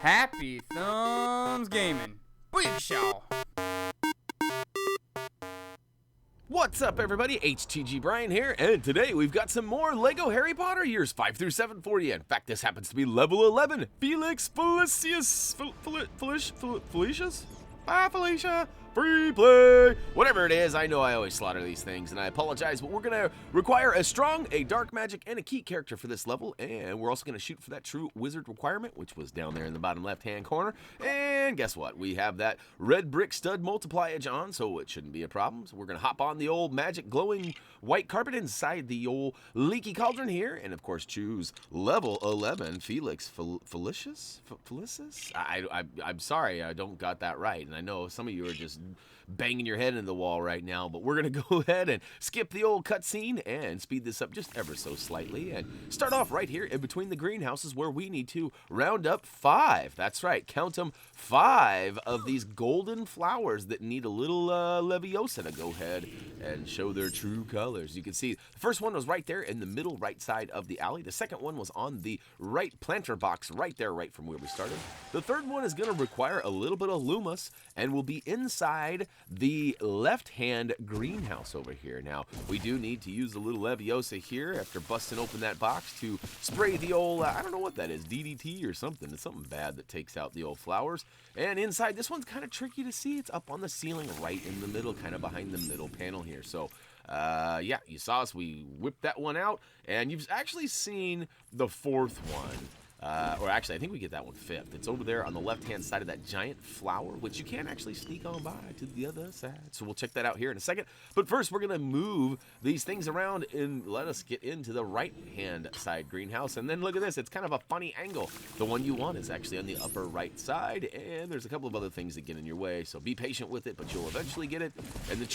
Happy Thumbs Gaming. Booyakashaw. What's up, everybody? HTG Brian here, and today we've got some more LEGO Harry Potter years 5 through 7 for you. In fact, this happens to be level 11. Felix Felicis. Felicius? Bye, Felicia. Free play! Whatever it is, I know I always slaughter these things, and I apologize, but we're going to require a strong, a dark magic, and a key character for this level, and we're also going to shoot for that true wizard requirement, which was down there in the bottom left-hand corner. And guess what? We have that red brick stud multipliage on, so it shouldn't be a problem. So we're going to hop on the old magic glowing white carpet inside the old leaky cauldron here, and of course choose level 11, Felix Felicis? I'm sorry, I don't got that right, and I know some of you are just banging your head into the wall right now, but we're going to go ahead and skip the old cutscene and speed this up just ever so slightly and start off right here in between the greenhouses where we need to round up 5. That's right, count them, 5 of these golden flowers that need a little Leviosa to go ahead and show their true colors. You can see the first one was right there in the middle right side of the alley. The second one was on the right planter box right there, right from where we started. The third one is going to require a little bit of Lumos and will be inside the left-hand greenhouse over here. Now, we do need to use a little Leviosa here after busting open that box to spray the old, I don't know what that is, DDT or something. It's something bad that takes out the old flowers. And inside, this one's kind of tricky to see. It's up on the ceiling right in the middle, kind of behind the middle panel here. So, yeah, you saw us. We whipped that one out. And you've actually seen the fourth one. Or actually, I think we get that one 5th. It's over there on the left-hand side of that giant flower, which you can actually sneak on by to the other side. So we'll check that out here in a second. But first, we're going to move these things around and let us get into the right-hand side greenhouse. And then look at this. It's kind of a funny angle. The one you want is actually on the upper right side, and there's a couple of other things that get in your way. So be patient with it, but you'll eventually get it. And the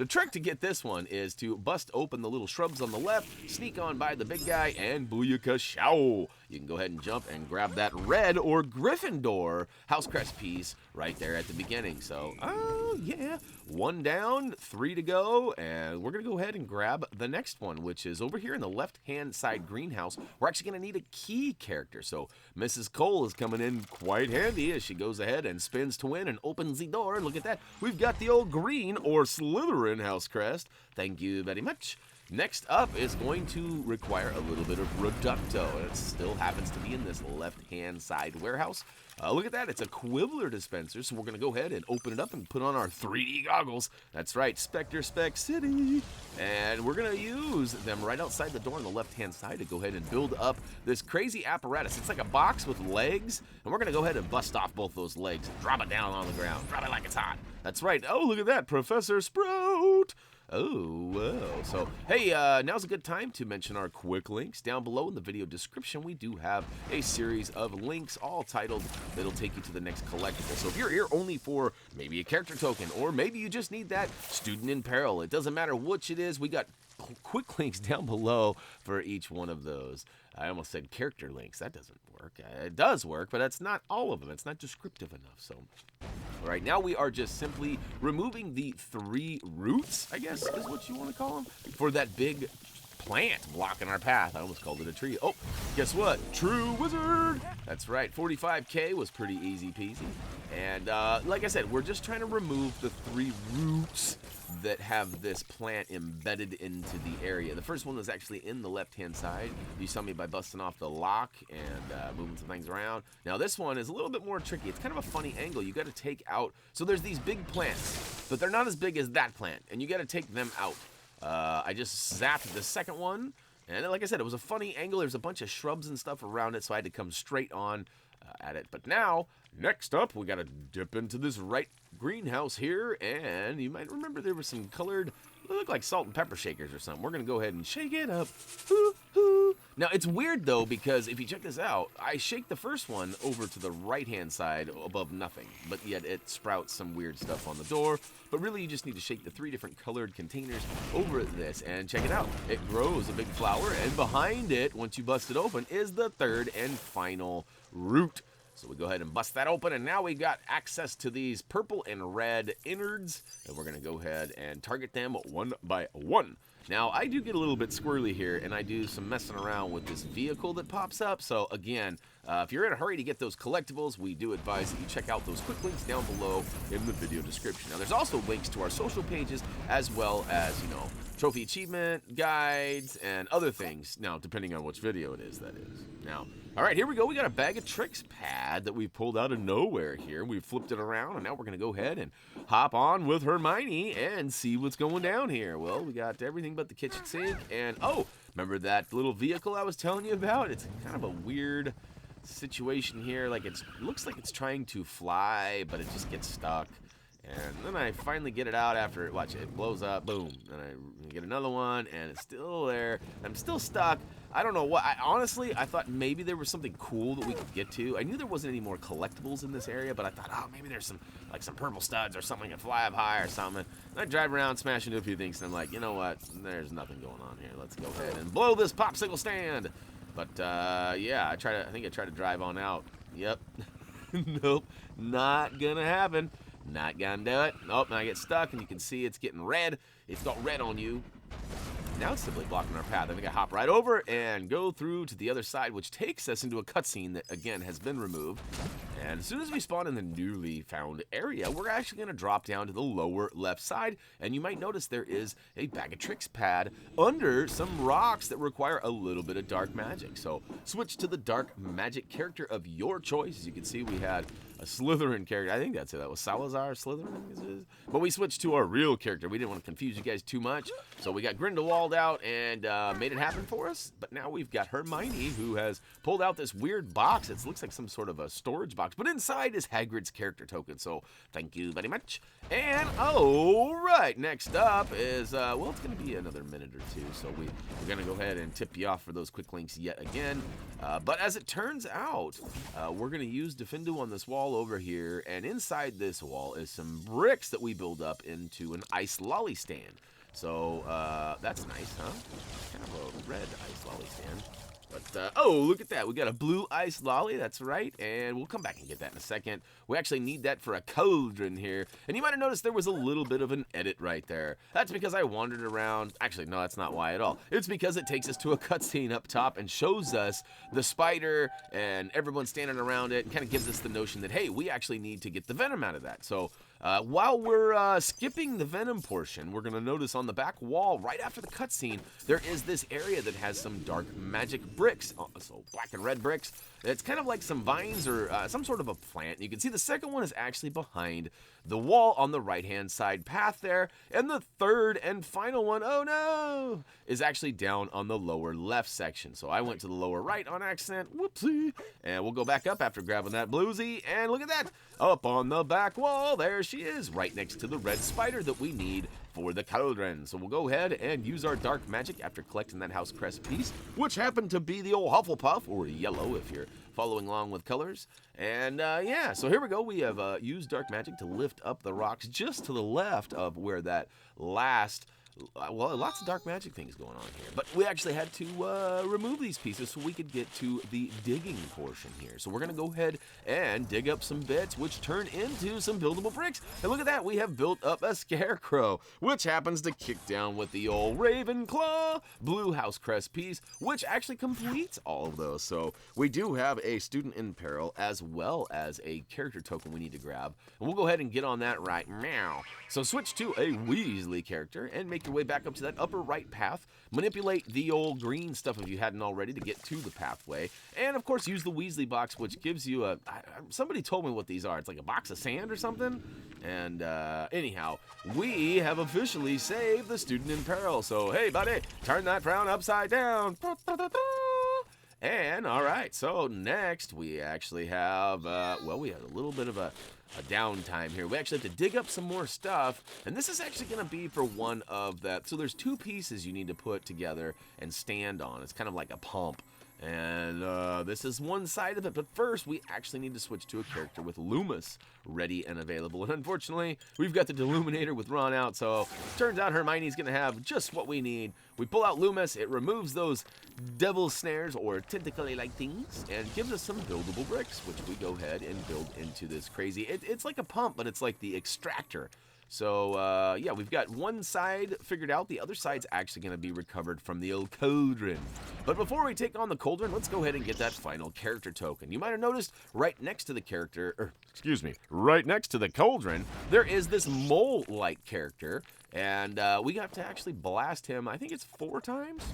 trick to get this one is to bust open the little shrubs on the left, sneak on by the big guy, and booyakashaw. You can go ahead and jump and grab that red or Gryffindor house crest piece right there at the beginning. So, oh yeah, 1 down, 3 to go, and we're going to go ahead and grab the next one, which is over here in the left-hand side greenhouse. We're actually going to need a key character, so Mrs. Cole is coming in quite handy as she goes ahead and spins to win and opens the door. And look at that, we've got the old green or Slytherin house crest. Thank you very much. Next up is going to require a little bit of Reducto, and it still happens to be in this left-hand side warehouse. Look at that, it's a Quibbler dispenser, so we're going to go ahead and open it up and put on our 3D goggles. That's right, Spectre Spec City. And we're going to use them right outside the door on the left-hand side to go ahead and build up this crazy apparatus. It's like a box with legs, and we're going to go ahead and bust off both those legs and drop it down on the ground. Drop it like it's hot. That's right. Oh, look at that, Professor Sprout. Oh, well. So, hey, now's a good time to mention our quick links. Down below in the video description, we do have a series of links, all titled, that'll take you to the next collectible. So if you're here only for maybe a character token, or maybe you just need that student in peril, it doesn't matter which it is, we got quick links down below for each one of those. I almost said character links. That doesn't work. It does work, but that's not all of them. It's not descriptive enough. So, all right, now we are just simply removing the 3 roots, I guess is what you want to call them, for that big plant blocking our path. I almost called it a tree. Oh, guess what? True wizard. That's right. 45K was pretty easy peasy. And like I said, we're just trying to remove the 3 roots that have this plant embedded into the area. The first one was actually in the left-hand side. You saw me by busting off the lock and moving some things around. Now this one is a little bit more tricky. It's kind of a funny angle. You got to take out, so there's these big plants, but they're not as big as that plant, and you got to take them out. I just zapped the second one, and like I said, it was a funny angle. There's a bunch of shrubs and stuff around it, so I had to come straight on at it. But now, next up, we got to dip into this right greenhouse here, and you might remember there was some colored, they look like salt and pepper shakers or something. We're going to go ahead and shake it up. Hoo-hoo. Now, it's weird, though, because if you check this out, I shake the first one over to the right-hand side above nothing, but yet it sprouts some weird stuff on the door. But really, you just need to shake the 3 different colored containers over this, and check it out. It grows a big flower, and behind it, once you bust it open, is the 3rd and final root. So we go ahead and bust that open, and now we got access to these purple and red innards, and we're going to go ahead and target them 1 by 1. Now, I do get a little bit squirrely here, and I do some messing around with this vehicle that pops up. So, again, if you're in a hurry to get those collectibles, we do advise that you check out those quick links down below in the video description. Now, there's also links to our social pages, as well as, trophy achievement, guides, and other things. Now, depending on which video it is, that is. Now, all right, here we go. We got a bag of tricks pad that we pulled out of nowhere here. We flipped it around, and now we're going to go ahead and hop on with Hermione and see what's going down here. Well, we got everything but the kitchen sink, and, oh, remember that little vehicle I was telling you about? It's kind of a weird situation here. Like, it looks like it's trying to fly, but it just gets stuck. And then I finally get it out after, watch it blows up, boom. And I get another one, and it's still there. I'm still stuck. I don't know what, honestly, I thought maybe there was something cool that we could get to. I knew there wasn't any more collectibles in this area, but I thought, oh, maybe there's some purple studs or something that fly up high or something. And I drive around, smash into a few things, and I'm like, you know what, there's nothing going on here. Let's go ahead and blow this popsicle stand. But, yeah, I think I tried to drive on out. Yep. Nope, not gonna happen. Not gonna do it. Nope, and I get stuck, and you can see it's getting red. It's got red on you. Now it's simply blocking our path. I think I hop right over and go through to the other side, which takes us into a cutscene that, again, has been removed. And as soon as we spawn in the newly found area, we're actually going to drop down to the lower left side. And you might notice there is a bag of tricks pad under some rocks that require a little bit of dark magic. So switch to the dark magic character of your choice. As you can see, we had a Slytherin character. I think that's it. That was Salazar Slytherin. But we switched to our real character. We didn't want to confuse you guys too much. So we got Grindelwald out and made it happen for us. But now we've got Hermione, who has pulled out this weird box. It looks like some sort of a storage box. But inside is Hagrid's character token. So thank you very much. And all right, next up is, well, it's going to be another minute or two. So we're going to go ahead and tip you off for those quick links yet again. But as it turns out, we're going to use Defendo on this wall over here. And inside this wall is some bricks that we build up into an ice lolly stand. So that's nice, huh? Kind of a red ice lolly stand. But, oh, look at that. We got a blue ice lolly. That's right. And we'll come back and get that in a second. We actually need that for a cauldron here. And you might have noticed there was a little bit of an edit right there. That's because I wandered around. Actually, no, that's not why at all. It's because it takes us to a cutscene up top and shows us the spider and everyone standing around it and kind of gives us the notion that, hey, we actually need to get the venom out of that. So while we're skipping the venom portion, we're going to notice on the back wall, right after the cutscene, there is this area that has some dark magic bricks. So black and red bricks. It's kind of like some vines or some sort of a plant. You can see the second one is actually behind the wall on the right-hand side path there. And the third and final one, oh no, is actually down on the lower left section. So I went to the lower right on accident. Whoopsie. And we'll go back up after grabbing that bluesy. And look at that. Up on the back wall, there she is, right next to the red spider that we need for the cauldron. So we'll go ahead and use our dark magic after collecting that house crest piece, which happened to be the old Hufflepuff, or yellow if you're following along with colors. And yeah, so here we go. We have used dark magic to lift up the rocks just to the left of where that last, well, lots of dark magic things going on here. But we actually had to remove these pieces so we could get to the digging portion here. So we're going to go ahead and dig up some bits, which turn into some buildable bricks. And look at that. We have built up a scarecrow, which happens to kick down with the old Ravenclaw blue house crest piece, which actually completes all of those. So we do have a student in peril as well as a character token we need to grab. And we'll go ahead and get on that right now. So switch to a Weasley character and make your way back up to that upper right path. Manipulate the old green stuff if you hadn't already to get to the pathway. And of course use the Weasley box, which gives you a, somebody told me what these are. It's like a box of sand or something. And anyhow, we have officially saved the student in peril. So hey buddy, turn that frown upside down. And all right, so next we actually have, well, we had a little bit of a downtime here. We actually have to dig up some more stuff, and this is actually going to be for one of that. So there's two pieces you need to put together and stand on. It's kind of like a pump. And this is one side of it, but first we actually need to switch to a character with Loomis ready and available. And unfortunately, we've got the Deluminator with Ron out, so turns out Hermione's going to have just what we need. We pull out Loomis, it removes those devil snares or tentacly-like things, and gives us some buildable bricks, which we go ahead and build into this crazy... It's like a pump, but it's like the extractor. So, yeah, we've got one side figured out. The other side's actually going to be recovered from the old cauldron. But before we take on the cauldron, let's go ahead and get that final character token. You might have noticed right next to the right next to the cauldron, there is this mole-like character. And we got to actually blast him, I think it's 4 times?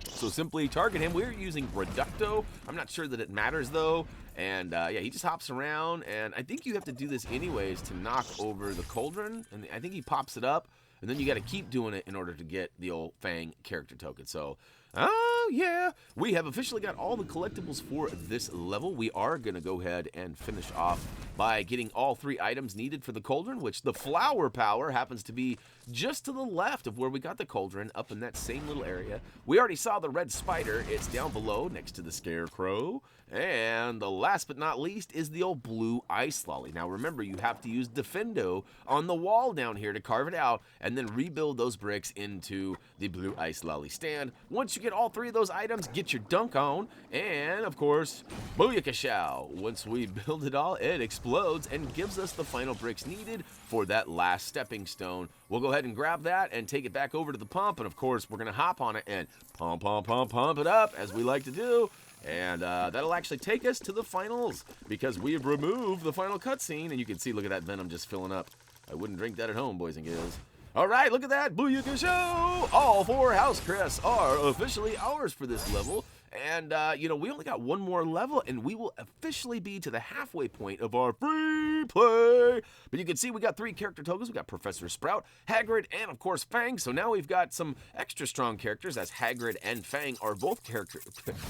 So simply target him. We're using Reducto. I'm not sure that it matters, though. And, yeah, he just hops around. And I think you have to do this anyways to knock over the cauldron. And I think he pops it up. And then you got to keep doing it in order to get the old Fang character token. So, oh, yeah. We have officially got all the collectibles for this level. We are going to go ahead and finish off by getting all 3 items needed for the cauldron, which the flower power happens to be just to the left of where we got the cauldron, up in that same little area. We already saw the red spider. It's down below next to the scarecrow. And the last but not least is the old blue ice lolly. Now remember, you have to use Defendo on the wall down here to carve it out and then rebuild those bricks into the blue ice lolly stand. Once you get all 3 of those items, get your dunk on, and of course, booyakashow. Once we build it all, it explodes and gives us the final bricks needed for that last stepping stone. We'll go ahead and grab that and take it back over to the pump, and of course, we're gonna hop on it and pump it up, as we like to do. And that'll actually take us to the finals, because we have removed the final cutscene, and you can see, look at that venom just filling up. I wouldn't drink that at home, boys and girls. All right, look at that, Booyaka Show! All 4 house crests are officially ours for this level. And, you know, we only got 1 more level, and we will officially be to the halfway point of our free play. But you can see we got 3 character tokens. We got Professor Sprout, Hagrid, and, of course, Fang. So now we've got some extra strong characters, as Hagrid and Fang are both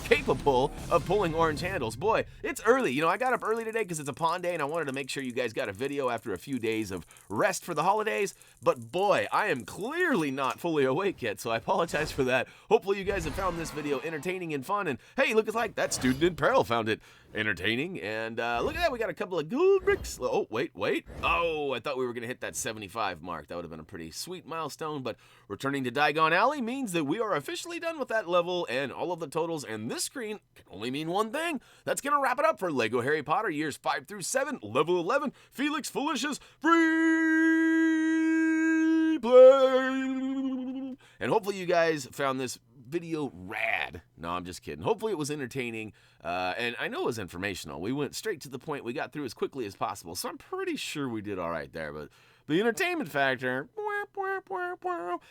capable of pulling orange handles. Boy, it's early. You know, I got up early today because it's a pond day, and I wanted to make sure you guys got a video after a few days of rest for the holidays. But, boy, I am clearly not fully awake yet, so I apologize for that. Hopefully you guys have found this video entertaining and fun, and hey, look, it's like that student in Peril found it entertaining. And look at that, we got a couple of gold bricks. Oh, wait. Oh, I thought we were gonna hit that 75 mark. That would have been a pretty sweet milestone. But returning to Diagon Alley means that we are officially done with that level and all of the totals, and this screen can only mean one thing. That's gonna wrap it up for Lego Harry Potter years 5 through 7, level 11, Felix Felicis free play. And hopefully you guys found this video rad. No, I'm just kidding. Hopefully it was entertaining, and I know it was informational. We went straight to the point. We got through as quickly as possible, so I'm pretty sure we did all right there. But the entertainment factor,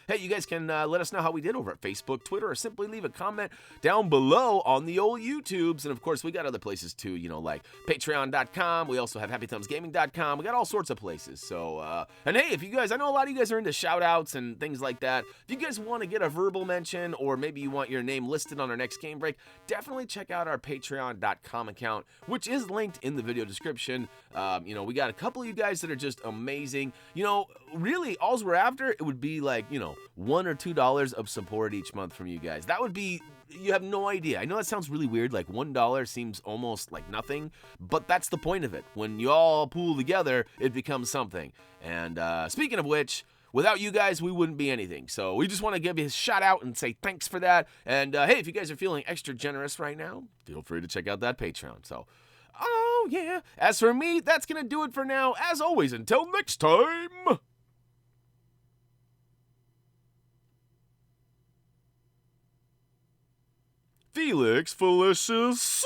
hey, you guys can let us know how we did over at Facebook, Twitter, or simply leave a comment down below on the old YouTubes. And of course, we got other places too, you know, like patreon.com. We also have HappyThumbsGaming.com. We got all sorts of places. So, and hey, if you guys, I know a lot of you guys are into shout outs and things like that. If you guys want to get a verbal mention, or maybe you want your name listed on our next game break, definitely check out our patreon.com account, which is linked in the video description. You know, we got a couple of you guys that are just amazing. You know, really, all we're after, it would be like, you know, $1 or $2 of support each month from you guys. That would be, you have no idea. I know that sounds really weird, like $1 seems almost like nothing, but that's the point of it. When you all pool together, it becomes something. And speaking of which, without you guys, we wouldn't be anything. So we just want to give you a shout out and say thanks for that. And hey, if you guys are feeling extra generous right now, feel free to check out that Patreon. So, oh yeah. As for me, that's going to do it for now. As always, until next time. Felix Felicis.